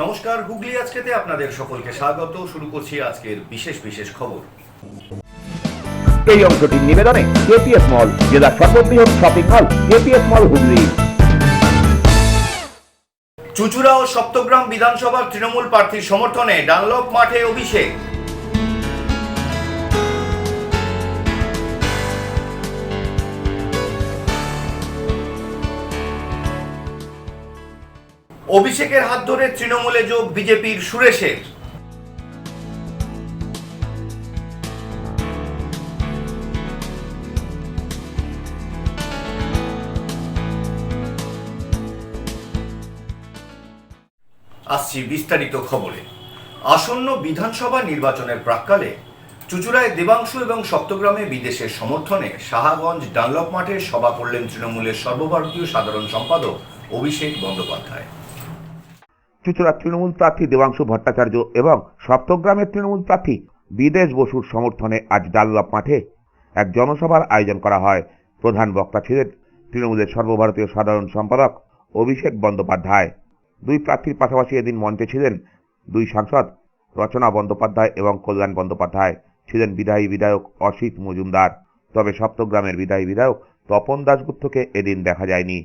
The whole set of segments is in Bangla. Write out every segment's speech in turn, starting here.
নমস্কার, হুগলি আজকেতে আপনাদের সকলকে স্বাগত। শুরু করছি আজকের বিশেষ বিশেষ খবর। এই অংশটির নিবেদনে কেপিএস মল, জেলার সর্ববৃহৎ শপিং মল কেপিএস মল হুগলি। চুঁচুড়া ও সপ্তগ্রাম বিধানসভার তৃণমূল প্রার্থীর সমর্থনে ডানলপ মাঠে অভিষেক। অভিষেকের হাত ধরে তৃণমূলে যোগ বিজেপির সুরেশের। আসছি বিস্তারিত খবরে। আসন্ন বিধানসভা নির্বাচনের প্রাক্কালে চুঁচুড়ায় দেবাংশু এবং সপ্তগ্রামে বিদেশের সমর্থনে সাহাগঞ্জ ডানলপ মাঠে সভা করলেন তৃণমূলের সর্বভারতীয় সাধারণ সম্পাদক অভিষেক বন্দ্যোপাধ্যায়। চুঁচুড়ার তৃণমূল প্রার্থী দেবাংশু ভট্টাচার্য এবং সপ্তগ্রামের তৃণমূল প্রার্থী বিদেশ বসুর সমর্থনে আজ ডানলপ মাঠে এক জনসভার আয়োজন করা হয়। প্রধান বক্তা ছিলেন তৃণমূলের সর্বভারতীয় সাধারণ সম্পাদক অভিষেক বন্দ্যোপাধ্যায়। দুই প্রার্থীর পাশাপাশি এদিন মঞ্চে ছিলেন দুই সাংসদ রচনা বন্দ্যোপাধ্যায় এবং কল্যাণ বন্দ্যোপাধ্যায়, ছিলেন বিধায়ী বিধায়ক অসিত মজুমদার। তবে সপ্তগ্রামের বিধায়ী বিধায়ক তপন দাশগুপ্তকে এদিন দেখা যায়নি।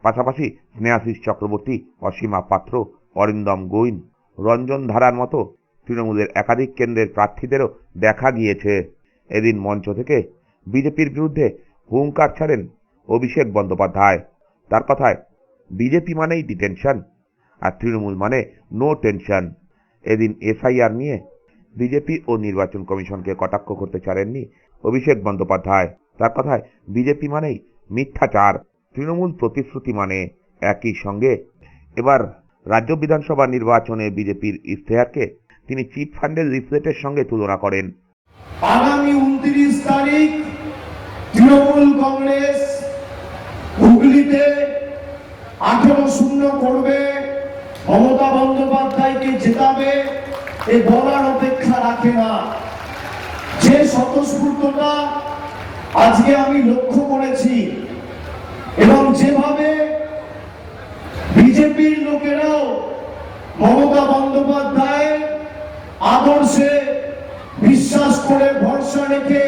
পাশাপাশি স্নেহাশিস চক্রবর্তী, অসীমা পাত্র, অরিন্দম গৈন, রঞ্জন ধারার মতো তৃণমূলের একাধিক কেন্দ্রের প্রার্থীদেরও দেখা গিয়েছে। এদিন মঞ্চ থেকে বিজেপির বিরুদ্ধে হুঙ্কার ছাড়েন অভিষেক বন্দ্যোপাধ্যায়। তার কথায়, বিজেপি মানেই ডিটেনশন আর তৃণমূল মানে নো টেনশন। এদিন এসআইআর নিয়ে বিজেপি ও নির্বাচন কমিশনকে কটাক্ষ করতে চারেননি অভিষেক বন্দ্যোপাধ্যায়। তার কথায়, বিজেপি মানেই মিথ্যাচার, তৃণমূল প্রতিশ্রুতি মানে একই সঙ্গে। এবার রাজ্য বিধানসভা নির্বাচনে বিজেপির ইশতেহারকে তিনি চিট ফান্ডের লিফলেটের সঙ্গে তুলনা করেন। আগামী 29 তারিখ তৃণমূল কংগ্রেস হুগলিতে 18-0 করবে, মমতা বন্দ্যোপাধ্যায়কে জেতাবে, এ বলার অপেক্ষা রাখে না। যে স্বতঃস্ফূর্ততা আজকে আমি লক্ষ্য করেছি এবং যেভাবে বিজেপির লোকেরাও মমতা বন্দ্যোপাধ্যায়ের আদর্শে বিশ্বাস করে ভরসা রেখে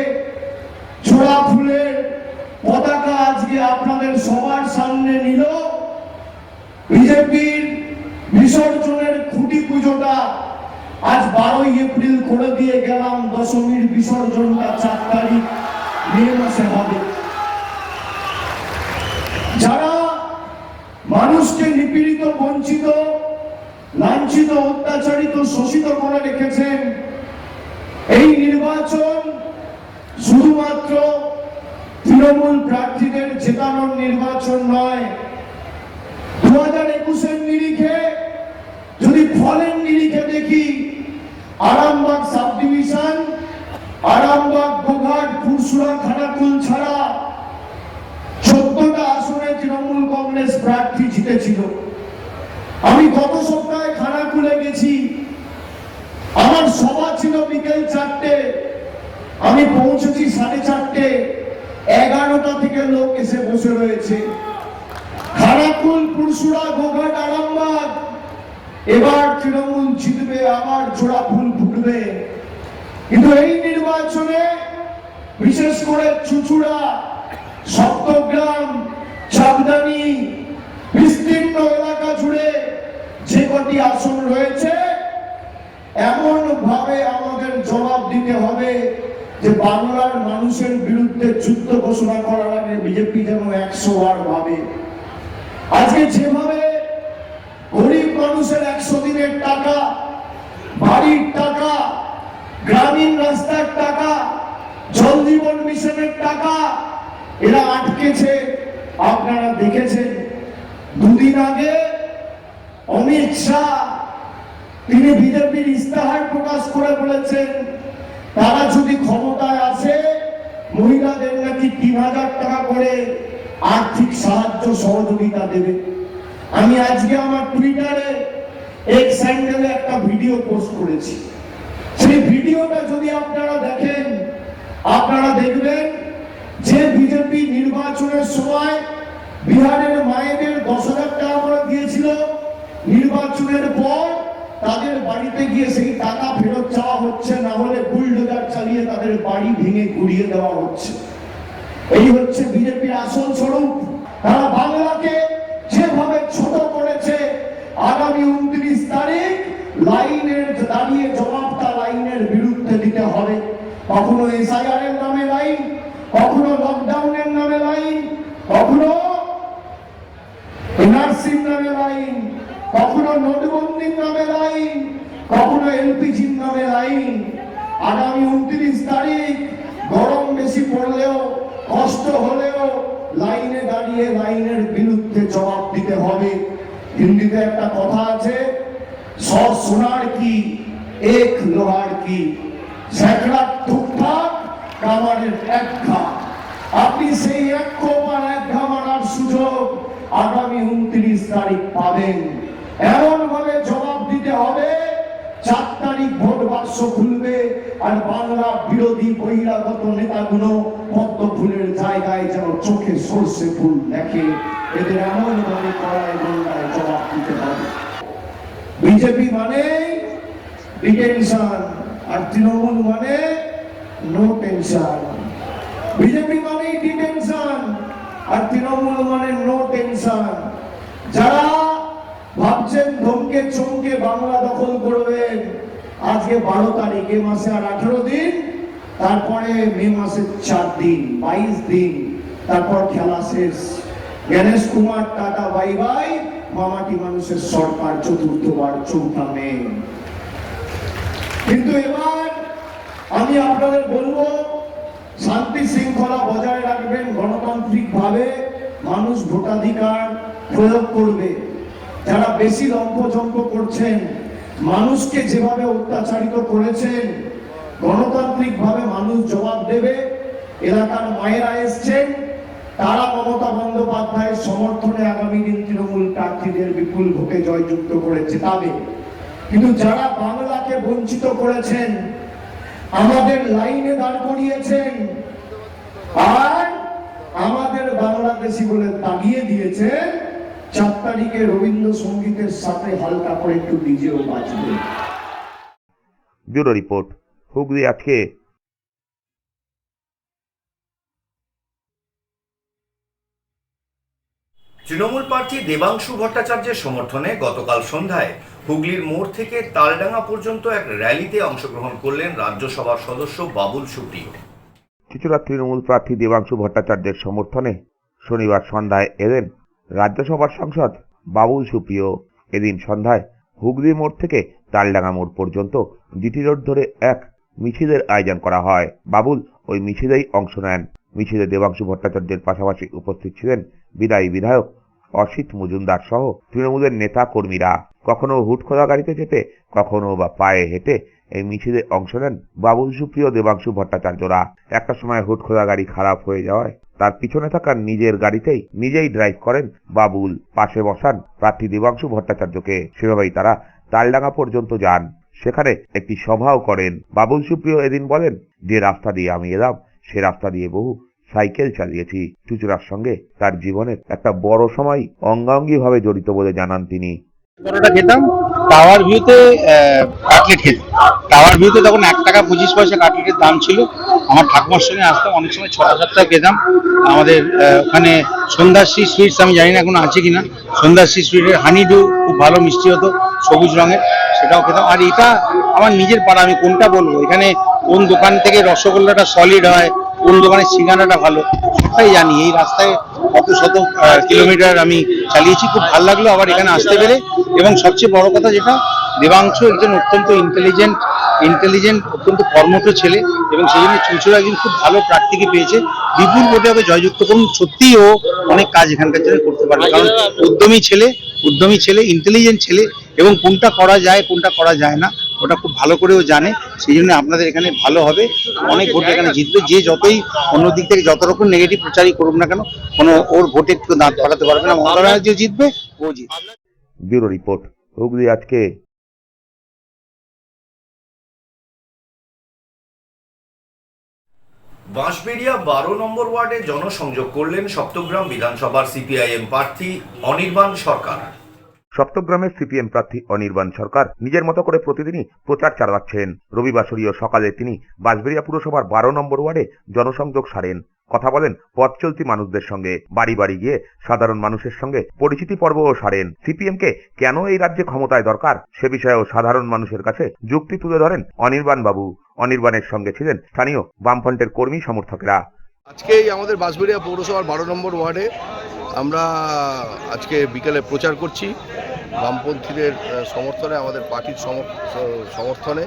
ছোড়া ফুলের পতাকা আজকে আপনাদের সবার সামনে নিল। বিজেপির বিসর্জনের খুঁটি পুজোটা আজ 12ই এপ্রিল করে দিয়ে গেলাম, দশমীর বিসর্জনটা 4 তারিখ মে মাসে হবে। যারা মানুষকে নিপীড়িত, বঞ্চিত, লাঞ্ছিত, অত্যাচারিত, শোষিত করে রেখেছেন, এই নির্বাচন শুধুমাত্র তৃণমূল প্রার্থীদের জেতানোর নির্বাচন নয়। 2021-এর নিরিখে যদি ফলের নিরিখে দেখি, আরামবাগ সাব ডিভিশন, আরামবাগ, গোঘাট, পুরসুরা, খানাকুল ছাড়া 14টা আসনে তৃণমূল কংগ্রেস প্রার্থী জিতেছিল। আমি গত সপ্তাহে খানাকুলে গেছি, আমার সভা ছিল বিকেল 4টে, আমি পৌঁছেছি 4:30। 11টা থেকে লোক এসে বসে রয়েছে। খানাকুল, পুরসুরা, গোঘাট, আরামবাগ, এবার তৃণমূল জিতবে, আবার জোড়া ফুল ফুটবে। কিন্তু এই নির্বাচনে বিশেষ করে চুঁচুড়া, সপ্তগ্রাম, চাঁদনি, বিস্তীর্ণ এলাকা জুড়ে যে কটি আসন রয়েছে, এমন ভাবে আমাদের জবাব দিতে হবে যে বাংলার মানুষের বিরুদ্ধে যুদ্ধ ঘোষণা করার আগে বিজেপি যেন 100 বার ভাবে। আজকে যেভাবে গরিব মানুষের 100 দিনের টাকা, বাড়ির টাকা, গ্রামীণ রাস্তার টাকা, জল জীবন মিশনের টাকা এরা আটকেছে, আপনারা দেখেছেন। দুদিন আগে অমিত শাহ তিনি বিজেপির ইস্তেহার প্রকাশ করে বলেছেন, তারা যদি ক্ষমতায় আসে মহিলাদের নাকি 3000 টাকা করে আর্থিক সাহায্য সহযোগিতা দেবে। আমি আজকে আমার টুইটারে এক্স হ্যান্ডেলে একটা ভিডিও পোস্ট করেছি। সেই ভিডিওটা যদি আপনারা দেখেন, আপনারা দেখবেন যে বিজেপি নির্বাচনের সময় বিহারের মায়েদের 10,000 টাকা করে দিয়েছিল, নির্বাচনের পর তাদের বাড়িতে গিয়ে সেই টাকা ফেরত চাওয়া হচ্ছে, না হলে বুলডোজার চালিয়ে তাদের বাড়ি ভেঙে গুড়িয়ে দেওয়া হচ্ছে। এই হচ্ছে বিজেপির আসল স্বরূপ। তারা বাংলাকে যেভাবে ছোট করেছে, আগামী 29 তারিখ লাইনের দাঁড়িয়ে জবাবটা লাইনের বিরুদ্ধে দিতে হবে। কখনো এসআইআর এর নামে লাইন, কখনো লকডাউনের নামে লাইন, কখনো এনআরসির নামে লাইন, কখনো নোটবন্দির নামে লাইন, কখনো এলপিজির নামে লাইন। আগামী 29 তারিখ গরম বেশি পড়লেও, কষ্ট হলেও লাইনে দাঁড়িয়ে লাইনের বিরুদ্ধে জবাব দিতে হবে। হিন্দিতে একটা কথা আছে, 100 সোনার কি, 1 লোহার কি, ঝেঁকড়া টুকটাক কামারের এক ঘা। আপনি সেই এক কোপ আর এক ঘা মারার সুযোগ আগামী 29 তারিখ পাবেন। এমন ভাবে জবাব দিতে হবে, 4 তারিখ ভোট বাক্স খুলবে আর বাংলা বিরোধী বহিরাগত নেতাগুলো পদ্ম ফুলের জায়গায় যেন চোখে সর্ষে ফুল দেখে। এদের এমন ভাবে কড়ায় গন্ডায় জবাব দিতে হবে। বিজেপি মানে ডিটেনশন আর তৃণমূল মানে নো টেনশন। বিজেপি মানে ডিটেনশন আর তৃণমূল মানে নো টেনশন। যারা ভাবছেন ধমকে চমকে বাংলা দখল করবেন, আজকে 12 তারিখ, এ মাসে আর 18 দিন, তারপরে মে মাসের 4 দিন, 22 দিন, তারপর খেলা শেষ। Ganesh Kumar tata bye bye, মামাটি মানুষের সরকার চতুর্থবার, চৌঠা মে। কিন্তু এবার আমি আপনাদের বলবো, শান্তি শৃঙ্খলা বজায় রাখবেন, গণতান্ত্রিক ভাবে মানুষ ভোটাধিকার প্রয়োগ করবে। যারা বেশি লম্পজম্প করছেন, মানুষকে যেভাবে অত্যাচারিত করেছেন, গণতান্ত্রিক ভাবে মানুষ জবাব দেবে। এলাকার মায়েরা এসছেন, তারা মমতা বন্দ্যোপাধ্যায়ের সমর্থনে আগামী দিন তৃণমূল প্রার্থীদের বিপুল ভোটে জয়যুক্ত করে জেতাবে। কিন্তু যারা বাংলাকে বঞ্চিত করেছেন, আমাদের লাইনে দাঁড় করিয়েছেন আর আমাদের বাংলাদেশি বলে তাগিয়ে দিয়েছেন, 4 তারিখে রবীন্দ্রসঙ্গীতের সাথে হালকা করে একটু ডিজেও বাজবে। ব্যুরো রিপোর্ট, হুগলি আজকে। তৃণমূল প্রার্থী দেবাংশু ভট্টাচার্যের সমর্থনে গতকাল সন্ধ্যায় হুগলির মোড় থেকে তালডাঙ্গা পর্যন্ত এক র্যালিতে অংশগ্রহণ করলেন রাজ্যসভার সদস্য বাবুল সুপ্রিয়। চুঁচুড়া তৃণমূল প্রার্থী দেবাংশু ভট্টাচার্যের সমর্থনে শনিবার সন্ধ্যায় এলেন রাজ্যসভার সাংসদ বাবুল সুপ্রিয়। এদিন সন্ধ্যায় হুগলি মোড় থেকে তালডাঙ্গা মোড় পর্যন্ত জিটি রোড ধরে এক মিছিলের আয়োজন করা হয়। বাবুল ওই মিছিলেই অংশ নেন। মিছিলে দেবাংশু ভট্টাচার্যের পাশাপাশি উপস্থিত ছিলেন বিদায়ী বিধায়ক অসিত মজুমদার সহ তৃণমূলের নেতা কর্মীরা। কখনো হুটখোলা গাড়িতে চেপে, কখনো বা পায়ে হেঁটে এই মিছিলে অংশ নেন বাবুল সুপ্রিয়, দেবাংশু ভট্টাচার্যরা। একটা সময় হুটখোলা গাড়ি খারাপ হয়ে যাওয়ায় তার পিছনে থাকা নিজের গাড়িতেই নিজেই ড্রাইভ করেন বাবুল, পাশে বসান প্রার্থী দেবাংশু ভট্টাচার্যকে। সেভাবেই তারা তালডাঙ্গা পর্যন্ত যান, সেখানে একটি সভাও করেন। বাবুল সুপ্রিয় এদিন বলেন, যে রাস্তা দিয়ে আমি এলাম সে রাস্তা দিয়ে বহু সাইকেল চালিয়েছি। চুঁচুড়ার সঙ্গে তার জীবনের একটা বড় সময় অঙ্গাঙ্গিভাবে জড়িত বলে জানান তিনি। পরোটা খেতাম টাওয়ার ভিউতে, কাটলেট খেতাম টাওয়ার ভিউতে, তখন 1 টাকা 25 পয়সা কাটলেটের দাম ছিল। আমার ঠাকুমার সঙ্গে আসতাম, অনেক সময় 6-7টা খেতাম। আমাদের ওখানে সন্ধ্যাশ্রী সুইটস, আমি জানি না এখন আছে কিনা, সন্ধ্যাশ্রী সুইটের হানিডু খুব ভালো মিষ্টি হতো, সবুজ রঙের, সেটাও খেতাম। আর এটা আমার নিজের পাড়া, আমি কোনটা বলবো, এখানে কোন দোকান থেকে রসগোল্লাটা সলিড হয়, কোন দোকানের সিঙ্গারাটা ভালো, সবটাই জানি। এই রাস্তায় কত শত কিলোমিটার আমি চালিয়েছি, খুব ভালো লাগলো আবার এখানে আসতে পেরে। এবং সবচেয়ে বড় কথা যেটা, দেবাংশু একজন অত্যন্ত ইন্টেলিজেন্ট অত্যন্ত কর্মঠ ছেলে, এবং সেই জন্য চুঁচুড়া একজন খুব ভালো প্রার্থীকে পেয়েছে। বিপুল ভোটে ওকে জয়যুক্ত করুন। সত্যিই ও অনেক কাজ এখানকার জন্য করতে পারবে, কারণ উদ্যমী ছেলে, ইন্টেলিজেন্ট ছেলে, এবং কোনটা করা যায় কোনটা করা যায় না ওটা খুব ভালো করেও জানে। সেই জন্য আপনাদের এখানে ভালো হবে, অনেক ভোটে এখানে জিতবে। যে যতই অন্য দিক থেকে যত রকম নেগেটিভ প্রচারই করুক না কেন, কোনো ওর ভোটে কেউ দাঁত পাঠাতে পারবে না। মমতা ব্যানার্জি জিতবে, ও জিতবে। ব্যুরো রিপোর্ট, হুগলি আজকে। বাঁশবেড়িয়া 12 নম্বর ওয়ার্ডে জনসংযোগ করলেন সপ্তগ্রাম বিধানসভার সিপিআইএম প্রার্থী অনির্বাণ সরকার। সপ্তগ্রামের সিপিএম প্রার্থী অনির্বাণ সরকার নিজের মতো করে প্রতিদিনই প্রচার চালাচ্ছেন। রবিবাসরীয় সকালে তিনি বাঁশবেড়িয়া পুরসভার 12 নম্বর ওয়ার্ডে জনসংযোগ সারেন, কথা বলেন পথ চলতি মানুষদের সঙ্গে, বাড়ি বাড়ি গিয়ে সাধারণ মানুষের সঙ্গে পরিচিতি পর্বও সারেন। সিপিএমকে কেন এই রাজ্যে ক্ষমতায় দরকার সে বিষয়েও সাধারণ মানুষের কাছে যুক্তি তুলে ধরেন অনির্বাণ বাবু। অনির্বাণের সঙ্গে ছিলেন স্থানীয় বামফ্রন্টের কর্মী সমর্থকেরা। আজকে আমাদের বাঁশবেড়িয়া পৌরসভার 12 নম্বর ওয়ার্ডে আমরা আজকে বিকেলে প্রচার করছি বামপন্থীদের সমর্থনে, আমাদের পার্টির সমর্থনে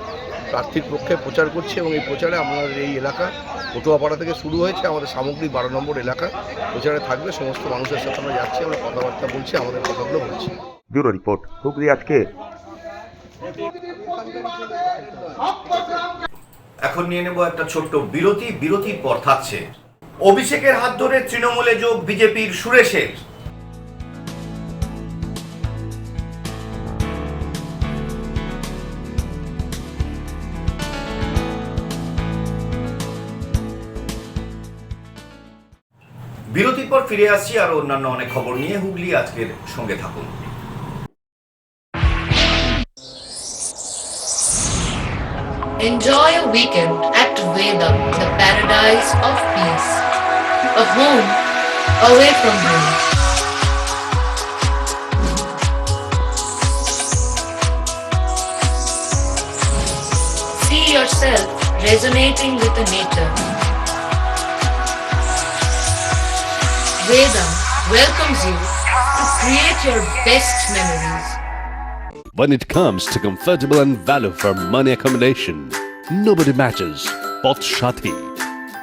প্রার্থীর পক্ষে প্রচার করছি। এবং এই প্রচারে আমাদের এই এলাকা পটুয়াপাড়া থেকে শুরু হয়েছে, আমাদের সামগ্রিক 12 নম্বর এলাকা প্রচারে থাকবে। সমস্ত মানুষের সাথে আমরা যাচ্ছি, আমরা কথাবার্তা বলছি, আমাদের কথাগুলো বলছি। ব্যুরো রিপোর্ট, হুগলি আজকে। এখন নিয়ে নেব একটা ছোট্ট বিরতি। বিরতির পর থাকছে অভিষেকের হাত ধরে তৃণমূলে যোগ বিজেপির সুরেশের। বিরতির পর ফিরে আসছি আর অন্যান্য অনেক খবর নিয়ে। হুগলি আজকের সঙ্গে থাকুন। Enjoy a weekend at Vedam, the paradise of peace. A home away from home. See yourself resonating with the nature. Vedam welcomes you to create your best memories. When it comes to comfortable and value for money accommodation, nobody matches Poth Shati.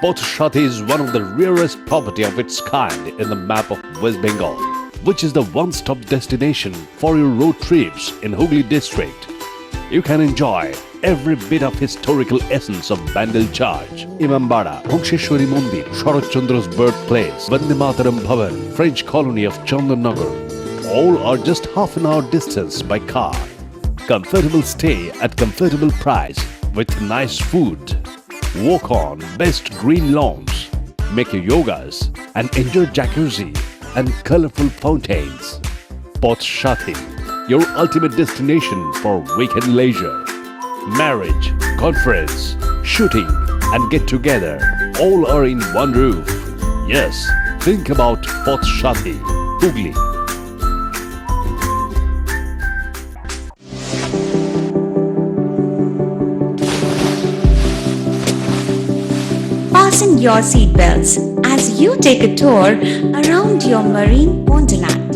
Poth Shati is one of the rarest property of its kind in the map of West Bengal, which is the one-stop destination for your road trips in Hooghly district. You can enjoy every bit of historical essence of Bandel Church, Imambara, Bhongsheshwari Mandir, Sharat Chandra's birthplace, Vande Mataram Bhavan, French colony of Chandannagar. All are just half an hour distance by car. Comfortable stay at comfortable price with nice food. Walk on best green lawns, make your yogas and enjoy jacuzzi and colorful fountains. Poth Shati, your ultimate destination for weekend leisure. Marriage, conference, shooting and get together all are in one roof. Yes, think about Poth Shati, Hooghly. Fasten your seatbelts as you take a tour around your marine wonderland.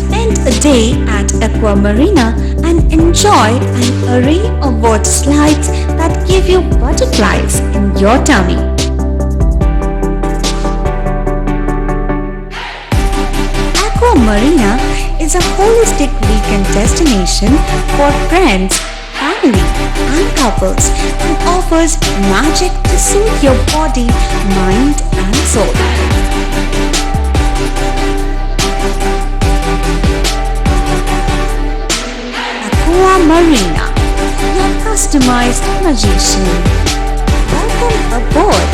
Spend a day at Aqua Marina and enjoy an array of water slides that give you butterflies in your tummy. Aqua Marina is a holistic weekend destination for friends, family, and couples and offers magic to soothe your body, mind, and soul. Aqua Marina, your customized magician. Welcome aboard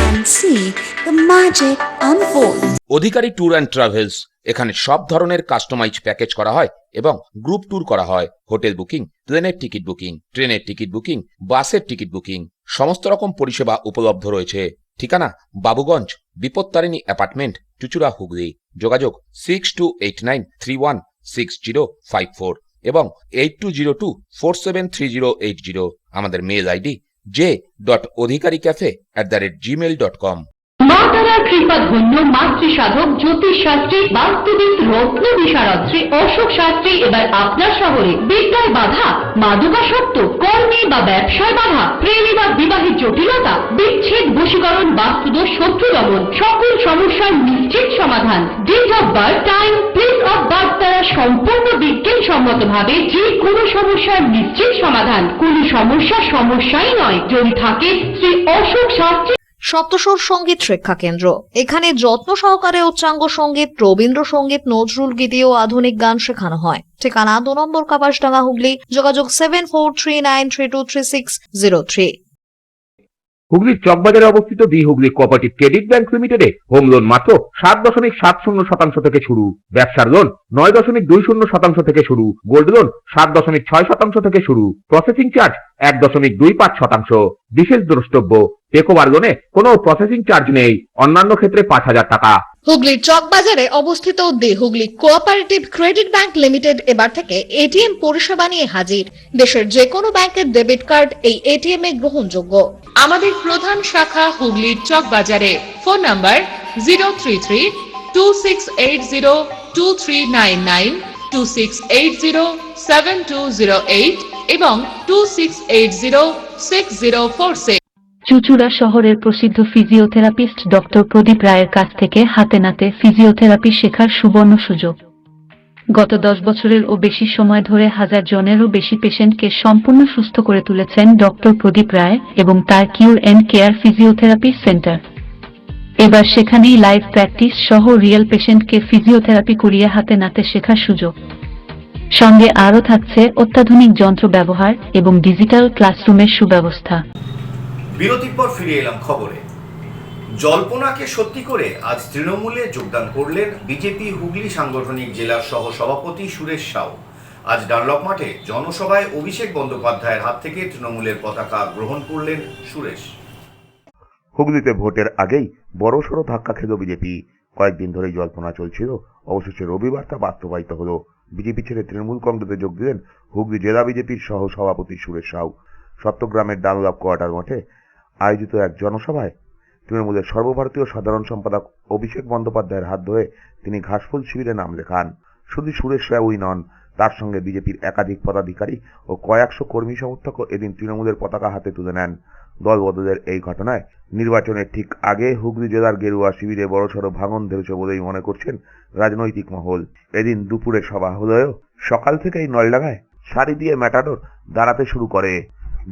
and see the magic unfold. Adhikari tour and travels, এখানে সব ধরনের কাস্টমাইজ প্যাকেজ করা হয় এবং গ্রুপ ট্যুর করা হয়। হোটেল বুকিং, প্লেনের টিকিট বুকিং, ট্রেনের টিকিট বুকিং, বাসের টিকিট বুকিং, সমস্ত রকম পরিষেবা উপলব্ধ রয়েছে। ঠিকানা বাবুগঞ্জ, বিপত্তারিণী অ্যাপার্টমেন্ট, চুচুড়া, হুগলি। যোগাযোগ 6289316054 এবং 8202473080। আমাদের মেল আইডি j.odhikaricafe@gmail.com। মা তারার কৃপাধন্য মাতৃ সাধক জ্যোতিষ শাস্ত্রী, বাস্তুবিদ, রত্ন বিশারদ শ্রী অশোক শাস্ত্রী এবার আপনার শহরে। বিদ্যায় বাধা, মাদকাসক্ত, কর্মে বা ব্যবসায় বাধা, প্রেমে বা বিবাহের জটিলতা, বিচ্ছেদ, বশীকরণ, বাস্তুদোষ, শত্রু দমন, সকল সমস্যার নিশ্চিত সমাধান। Date of birth, time, place of birth দ্বারা সম্পূর্ণ বিজ্ঞানসম্মত ভাবে যে কোনো সমস্যার নিশ্চিত সমাধান। কোন সমস্যাই নয় যদি থাকে শ্রী অশোক শাস্ত্রী। সপ্তস্বর সঙ্গীত শিক্ষা কেন্দ্র। এখানে যত্ন সহকারে উচ্চাঙ্গ সঙ্গীত, রবীন্দ্রসঙ্গীত, নজরুল গীতি ও আধুনিক গান শেখানো হয়। ঠিকানা 2 নম্বর কাপাসডাঙ্গা, হুগলি। যোগাযোগ 7439323603। হুগলির চকবাজারে অবস্থিত the Hooghly cooperative credit bank লিমিটেডে হোম লোন মাত্র 7.70% থেকে শুরু, ব্যবসার লোন 9.20% থেকে শুরু, গোল্ড লোন 7.6% থেকে শুরু, প্রসেসিং চার্জ 1.25%। বিশেষ দ্রষ্টব্য, টেকওভার লোনে কোনো প্রসেসিং চার্জ নেই, অন্যান্য ক্ষেত্রে 5,000 টাকা। হুগলির চকবাজারে অবস্থিত the Hooghly cooperative credit bank limited এবার থেকে এটিএম পরিষেবা নিয়ে হাজির। দেশের যে কোনো ব্যাংকের ডেবিট কার্ড এই এটিএম এ গ্রহণযোগ্য। আমাদের প্রধান শাখা হুগলির চক বাজারে। ফোন নাম্বার 033-2680-2399, 2680-7208 এবং 2680-6046। চুঁচুড়া শহরের প্রসিদ্ধ ফিজিওথেরাপিস্ট ডক্টর প্রদীপ রায়ের কাছ থেকে হাতে নাতে ফিজিওথেরাপি শেখার সুবর্ণ সুযোগ। গত 10 বছরের ও বেশি সময় ধরে 1000 জনেরও বেশি পেশেন্টকে সম্পূর্ণ সুস্থ করে তুলেছেন ডক্টর প্রদীপ রায় এবং তার কিউর এন্ড কেয়ার ফিজিওথেরাপি সেন্টার। এবার সেখানেই লাইভ প্র্যাকটিস সহ রিয়েল পেশেন্টকে ফিজিওথেরাপি করিয়ে হাতে নাতে শেখার সুযোগ। সঙ্গে আরও থাকছে অত্যাধুনিক যন্ত্র ব্যবহার এবং ডিজিটাল ক্লাসরুমের সুব্যবস্থা। বিরতির পর ফিরে এলাম খবরে। জল্পনাকে সত্যি করে আজ তৃণমূলে যোগদান করলেন বিজেপি হুগলি সাংগঠনিক জেলার সহ সভাপতি সুরেশ সাউ। আজ ডানলপ মাঠে জনসভায় অভিষেক বন্দ্যোপাধ্যায়ের হাত থেকে তৃণমূলের পতাকা গ্রহণ করলেন সুরেশ। হুগলিতে ভোটের আগেই বড়সড় ধাক্কা খেল বিজেপি। কয়েকদিন ধরেই জল্পনা চলছিল, অবশেষে রবিবার তা বাস্তবায়িত হলো। বিজেপি ছেড়ে তৃণমূল কংগ্রেসে যোগ দিলেন হুগলি জেলা বিজেপির সহ সভাপতি সুরেশ সাউ। সপ্তগ্রামের ডানলপ কোয়ার্টার মাঠে আয়োজিত এক জনসভায় তৃণমূলের সর্বভারতীয় সাধারণ সম্পাদক অভিষেক বন্দ্যোপাধ্যায়ের হাত ধরে তিনি ঘাসফুল শিবিরে নাম লেখান। শুধু সুরেশ সাউই নন, তার সঙ্গে বিজেপির একাধিক পদাধিকারী ও কয়েকশো কর্মী সমর্থকও এদিন তৃণমূলের পতাকা হাতে তুলে নেন। দল বদলের এই ঘটনায় নির্বাচনের ঠিক আগে হুগলি জেলার গেরুয়া শিবিরে বড়সড় ভাঙন ধরেছে বলেই মনে করছেন রাজনৈতিক মহল। এদিন দুপুরে সভা হলেও সকাল থেকেই নলডাঙ্গায় সারি দিয়ে ম্যাটাডোর দাঁড়াতে শুরু করে।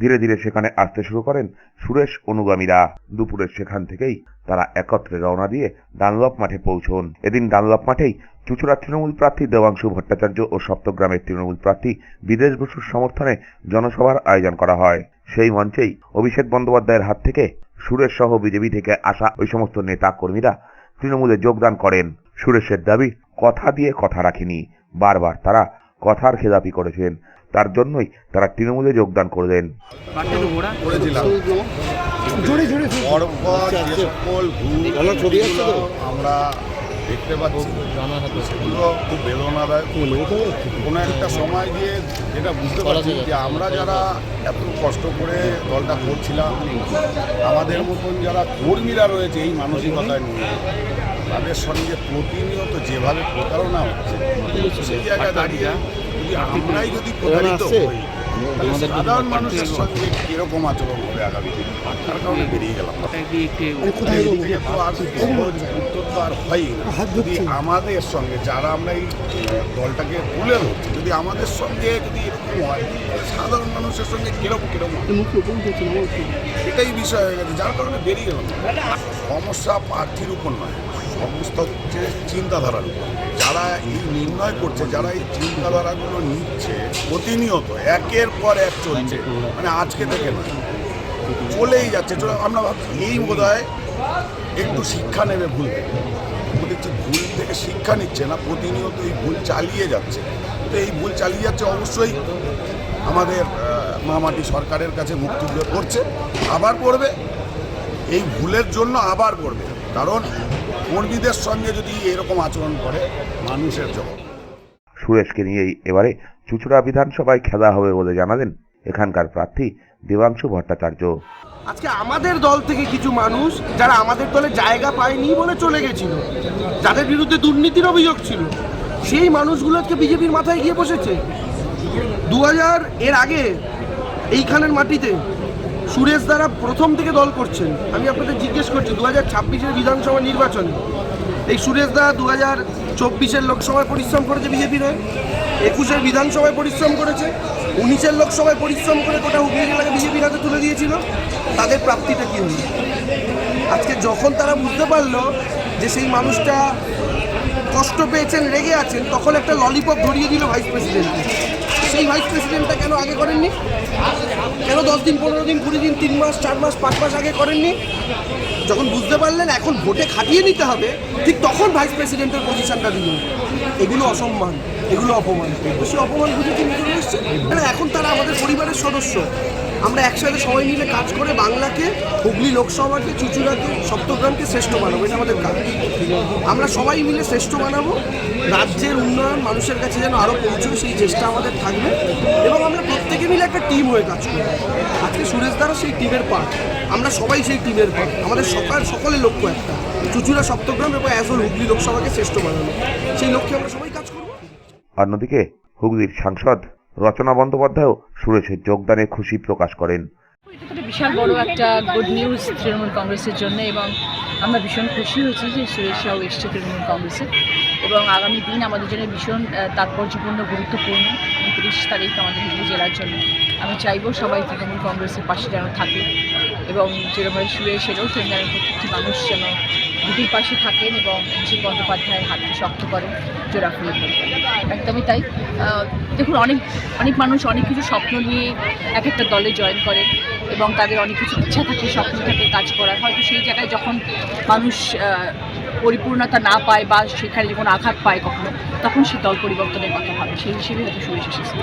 ধীরে ধীরে সেখানে আসতে শুরু করেন সুরেশ অনুগামীরা। দুপুরে সেখান থেকেই তারা একত্রে রওনা দিয়ে ডানলপ মাঠে পৌঁছন। এদিন ডানলপ মাঠেই চুঁচুড়া তৃণমূল প্রার্থী দেবাংশু ভট্টাচার্য ও সপ্তগ্রামের তৃণমূল প্রার্থী বিদেশ বসুর সমর্থনে জনসভার আয়োজন করা হয়। সেই মঞ্চেই অভিষেক বন্দ্যোপাধ্যায়ের হাত থেকে সুরেশ সহ বিজেপি থেকে আসা ওই সমস্ত নেতা কর্মীরা তৃণমূলে যোগদান করেন। সুরেশের দাবি, কথা দিয়ে কথা রাখেনি, বারবার তারা কথার খেলাপি করেছেন, তার জন্যই তারা তৃণমূলে যোগদান করলেন। আমরা দেখতে পাচ্ছি সেগুলো খুব বেদনাদায়ক। কোনো একটা সময় গিয়ে যেটা বুঝতে পারছি যে আমরা যারা এত কষ্ট করে দলটা করছিলাম, আমাদের মতন যারা কর্মীরা রয়েছে এই মানসিকতায় নিয়ে, তাদের সঙ্গে প্রতিনিয়ত যেভাবে প্রতারণা হচ্ছে, সেই জায়গায় দাঁড়িয়ে যদি আমরাই যদি প্রতারিত হই, তাহলে সাধারণ মানুষের সঙ্গে কীরকম আচরণ হবে আগামী দিনে, তার কারণে বেরিয়ে গেলাম। উত্তর তো আর হয়ই না। যদি আমাদের সঙ্গে যারা আমরা এই দলটাকে তুলে ধরছি, যদি আমাদের সঙ্গে যদি এরকম হয়, সাধারণ মানুষের সঙ্গে কীরকম এটাই বিষয় হয়ে গেছে, যার কারণে বেরিয়ে গেলাম। সমস্যা প্রার্থীর উপর নয়, সমস্যা হচ্ছে চিন্তাধারার উপর। যারা এই নির্ণয় করছে, যারা এই চিন্তাধারাগুলো নিচ্ছে, প্রতিনিয়ত একের পর এক চলছে, মানে আজকে থেকে নয়, চলেই যাচ্ছে। আমরা ভাবছি এই বোধহয় একটু শিক্ষা নেবে ভুল থেকে, দেখছি ভুল থেকে শিক্ষা নিচ্ছে না, প্রতিনিয়ত এই ভুল চালিয়ে যাচ্ছে। তো এই ভুল চালিয়ে যাচ্ছে, অবশ্যই আমাদের মামাটি সরকারের কাছে মুখ তুলে করছে, আবার করবে, এই ভুলের জন্য আবার করবে। কারণ কর্মীদের সঙ্গে যদি এরকম আচরণ করে, মানুষের জবাব। সুরেশকে নিয়েই এবারে চুঁচুড়া বিধানসভায় খেলা হবে বলে জানালেন এখানকার প্রার্থী দেবাংশু ভট্টাচার্য। আজকে আমাদের দল থেকে কিছু মানুষ যারা আমাদের দলে জায়গা পায়নি বলে চলে গেছিল, যাদের বিরুদ্ধে দুর্নীতির অভিযোগ ছিল, সেই মানুষগুলো আজকে বিজেপির মাথায় গিয়ে বসেছে। 2000 এর আগে এইখানের মাটিতে সুরেশ দ্বারা প্রথম থেকে দল করছেন। আমি আপনাদের জিজ্ঞেস করছি, 2026-এর বিধানসভা নির্বাচনে এই সুরেশ দা 2024-এর লোকসভায় পরিশ্রম করেছে বিজেপির হয়ে, 21-এর বিধানসভায় পরিশ্রম করেছে, 19-এর লোকসভায় পরিশ্রম করে গোটা হুগলি জেলাকে বিজেপির হাতে তুলে দিয়েছিল। তাদের প্রাপ্তিটা কী হলো? আজকে যখন তারা বুঝতে পারলো যে সেই মানুষটা কষ্ট পেয়েছেন, রেগে আছেন, তখন একটা ললিপপ ধরিয়ে দিল ভাইস প্রেসিডেন্টকে। সেই ভাইস প্রেসিডেন্টটা কেন আগে করেননি? কেন 10 দিন 15 দিন 20 দিন 3 মাস 4 মাস 5 মাস আগে করেননি? যখন বুঝতে পারলেন এখন ভোটে খাটিয়ে নিতে হবে, ঠিক তখন ভাইস প্রেসিডেন্টের পজিশনটা দিলেন। এগুলো অসম্মান, এগুলো অপমান। বেশি অপমান বুঝে কি নিতে এসছে? না, এখন তারা আমাদের পরিবারের সদস্য। আমরা একসাথে সবাই মিলে কাজ করে বাংলাকে, হুগলি লোকসভাকে, চুঁচুড়াকে, সপ্তগ্রামকে শ্রেষ্ঠ বানাবো। এটা আমাদের কাজ। আমরা সবাই মিলে শ্রেষ্ঠ বানাবো। রাজ্যের উন্নয়ন মানুষের কাছে যেন আরও পৌঁছবে সেই চেষ্টা আমাদের থাকবে এবং আমরা প্রত্যেকে মিলে একটা টিম হয়ে কাজ করব। আজকে সুরেশ দ্বারা সেই টিমের পার্ট, আমরা সবাই সেই টিমের পার্ট। আমাদের সকলের লক্ষ্য একটা, চুঁচুড়া, সপ্তগ্রাম এবং অ্যাজ হুগলি লোকসভাকে শ্রেষ্ঠ বানানো। সেই লক্ষ্যে আমরা সবাই কাজ করব। অন্যদিকে হুগলির সাংসদ রচনা বন্দ্যোপাধ্যায়ও সুরেশের যোগদানে খুশি প্রকাশ করেন। এটা বিশাল বড় একটা গুড নিউজ তৃণমূল কংগ্রেসের জন্য এবং আমরা ভীষণ খুশি হয়েছি যে সুরেশ রাও এসছে তৃণমূল কংগ্রেসে এবং আগামী দিন আমাদের জন্য ভীষণ তাৎপর্যপূর্ণ গুরুত্বপূর্ণ 29 তারিখ আমাদের হুগলি জেলার জন্য। আমি চাইবো সবাই তৃণমূল কংগ্রেসের পাশে যেন থাকে এবং যেরকমভাবে সুরেশ এলেও সেরকম যেন প্রত্যেকটি মানুষ যেন দিদির পাশে থাকেন এবং অভিষেক বন্দ্যোপাধ্যায়ের হাতকে শক্ত করেন, জোড়া ফুলে ধরবেন। একদমই তাই। দেখুন, অনেক মানুষ অনেক কিছু স্বপ্ন নিয়ে এক একটা দলে জয়েন করেন এবং তাদের অনেক কিছু ইচ্ছা থাকে, স্বপ্ন থাকে কাজ করার। হয়তো সেই জায়গায় যখন মানুষ পরিপূর্ণতা না পায় বা সেখানে যখন আঘাত পায় কখনো, তখন সে দল পরিবর্তনের কথা ভাবে। সেই হিসেবে হয়তো সুরেশ এসেছে।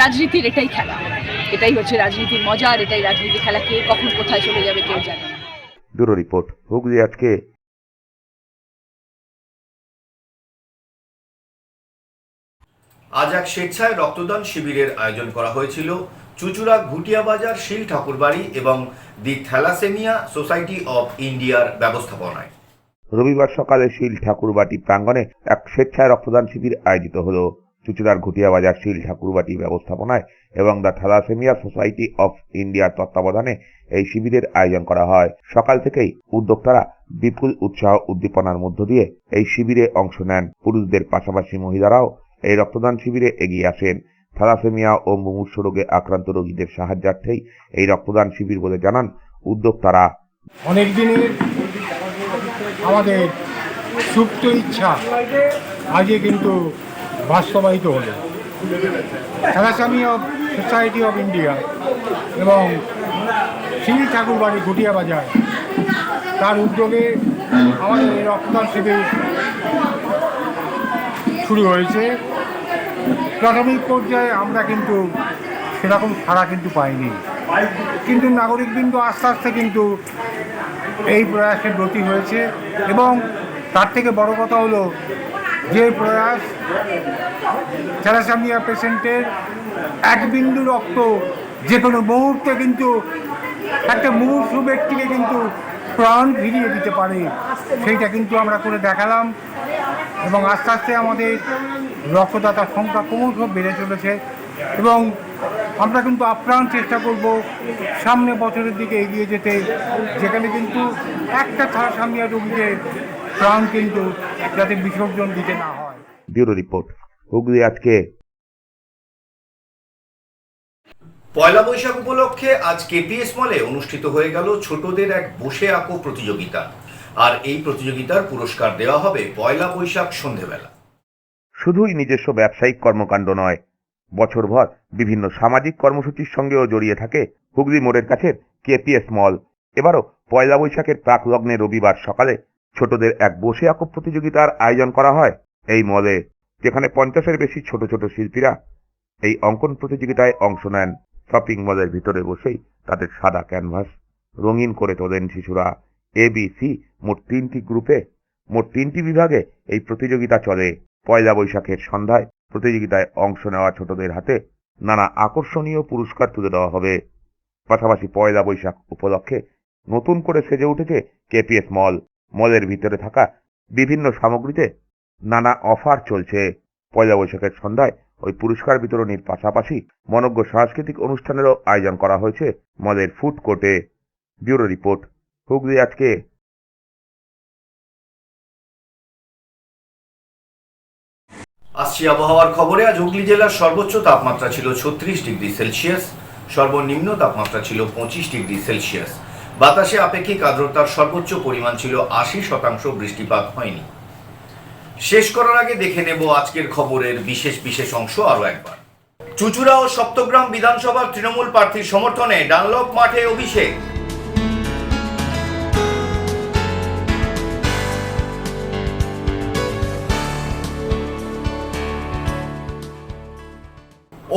রাজনীতির এটাই খেলা, এটাই হচ্ছে রাজনীতির মজা, আর এটাই রাজনীতির খেলা। কে কখন কোথায় চলে যাবে কেউ জানে না। ব্যুরো রিপোর্ট, হুগলি আজকে। আজ এক স্বেচ্ছায় রক্তদান শিবিরের আয়োজন করা হয়েছিল চুঁচুড়া ঘুটিয়া বাজার শিল ঠাকুরবাড়ি এবং দি থ্যালাসেমিয়া সোসাইটি অফ ইন্ডিয়ার ব্যবস্থাপনায়। রবিবার সকালে শিল ঠাকুরবাটি প্রাঙ্গণে এক স্বেচ্ছায় রক্তদান শিবির আয়োজিত হলো। চুঁচুড়ার ঘুটিয়া বাজার শিল ঠাকুরবাটি ব্যবস্থাপনায় এবং দ্য থ্যালাসেমিয়া সোসাইটি অফ ইন্ডিয়ার তত্ত্বাবধানে এই শিবিরের আয়োজন করা হয়। সকাল থেকেই উদ্যোক্তারা বিপুল উৎসাহ উদ্দীপনার মধ্য দিয়ে এই শিবিরে অংশ নেন। পুরুষদের পাশাপাশি মহিলারাও এই রক্তদান শিবিরে এগিয়ে আসেন। থ্যালাসেমিয়া ও মুমূর্ষু রোগে আক্রান্ত রোগীদের সাহায্যার্থেই এই রক্তদান শিবির বলে জানান উদ্যোক্তারা। অনেক দিনের আমাদের সুপ্ত ইচ্ছা আজকে কিন্তু বাস্তবায়িত হলো। থ্যালাসেমিয়া সোসাইটি অফ ইন্ডিয়া এবং শিল ঠাকুরবাড়ি ঘুটিয়া বাজার তার উদ্যোগে আমাদের এই রক্তদান শিবির শুরু হয়েছে। প্রাথমিক পর্যায়ে আমরা কিন্তু সেরকম সাড়া কিন্তু পাইনি, কিন্তু নাগরিকবৃন্দ আস্তে আস্তে কিন্তু এই প্রয়াসে ব্রতী হয়েছে এবং তার থেকে বড় কথা হলো যে প্রয়াস থ্যালাসেমিয়া পেশেন্টের এক বিন্দু রক্ত যে কোনো মুহূর্তে কিন্তু একটা মুমূর্ষু ব্যক্তিকে কিন্তু প্রাণ ফিরিয়ে দিতে পারে, সেইটা কিন্তু আমরা করে দেখালাম এবং আস্তে আস্তে আমাদের রক্তদাতার সংখ্যা ক্রমশ বেড়ে চলেছে এবং আমরা কিন্তু আপ্রাণ চেষ্টা করব সামনে বছরের দিকে এগিয়ে যেতে, যেখানে কিন্তু একটা থ্যালাসেমিয়া রোগীকে প্রাণ কিন্তু যাতে বিসর্জন দিতে না হয়। ব্যুরো রিপোর্ট, হুগলি আজকে। পয়লা বৈশাখ উপলক্ষে আজ কেপিএস মলে অনুষ্ঠিত হয়ে গেল ছোটদের এক বসে আঁকো প্রতিযোগিতা। আর এই প্রতিযোগিতার পুরস্কার দেওয়া হবে পয়লা বৈশাখ সন্ধেবেলা। শুধুই নিজস্ব ব্যবসায়িক কর্মকাণ্ড নয়, বছরভর বিভিন্ন সামাজিক কর্মসূচির সঙ্গেও জড়িয়ে থাকে হুগলি মোড়ের কাছের কেপিএস মল। এবারও পয়লা বৈশাখের প্রাক লগ্নে রবিবার সকালে ছোটদের এক বসে আঁকো প্রতিযোগিতার আয়োজন করা হয় এই মলে, যেখানে 50-এর বেশি ছোট ছোট শিল্পীরা এই অঙ্কন প্রতিযোগিতায় অংশ নেন। শপিং মলের ভিতরে বসেই তাদের সাদা ক্যানভাস রঙিন করে তোলেন শিশুরা। ABC মোট 3টি গ্রুপে মোট 3টি বিভাগে এই প্রতিযোগিতা চলে। পয়লা বৈশাখের সন্ধ্যায় প্রতিযোগিতায় অংশ নেওয়া ছোটদের হাতে নানা আকর্ষণীয় পুরস্কার তুলে দেওয়া হবে। পাশাপাশি পয়লা বৈশাখ উপলক্ষে নতুন করে সেজে উঠেছে কেপিএস মল। মলের ভিতরে থাকা বিভিন্ন সামগ্রীতে নানা অফার চলছে। পয়লা বৈশাখের সন্ধ্যায় ওই পুরস্কার বিতরণীর পাশাপাশি মনোজ্ঞ সাংস্কৃতিক অনুষ্ঠানেরও আয়োজন করা হয়েছে মলের ফুড কোর্টে। ব্যুরো রিপোর্ট, হুগলি আজকে। আসছি আবহাওয়ার খবরে। আজ হুগলি জেলার সর্বোচ্চ তাপমাত্রা ছিল 36 ডিগ্রি সেলসিয়াস, সর্বনিম্ন তাপমাত্রা ছিল 25 ডিগ্রি সেলসিয়াস। বাতাসে আপেক্ষিক আর্দ্রতার সর্বোচ্চ পরিমাণ ছিল 80%, বৃষ্টিপাত হয়নি। শেষ করার আগে দেখে নেব আজকের খবরের বিশেষ অংশ আরও একবার। চুঁচুড়া ও সপ্তগ্রাম বিধানসভার তৃণমূল প্রার্থীর সমর্থনে ডানলপ মাঠে অভিষেক।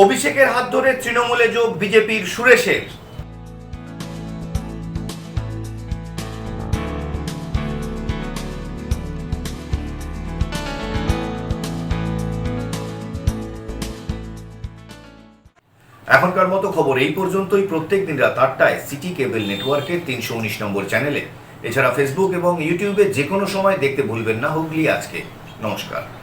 অভিষেকের হাত ধরে তৃণমূলে যোগ বিজেপির সুরেশের। এখনকার মতো খবর এই পর্যন্তই। প্রত্যেক দিন রাত 8টায় সিটি কেবল নেটওয়ার্কের 319 নম্বর চ্যানেলে, এছাড়া ফেসবুক এবং ইউটিউবে যে কোনো সময় দেখতে ভুলবেন না হুগলি আজকে। নমস্কার।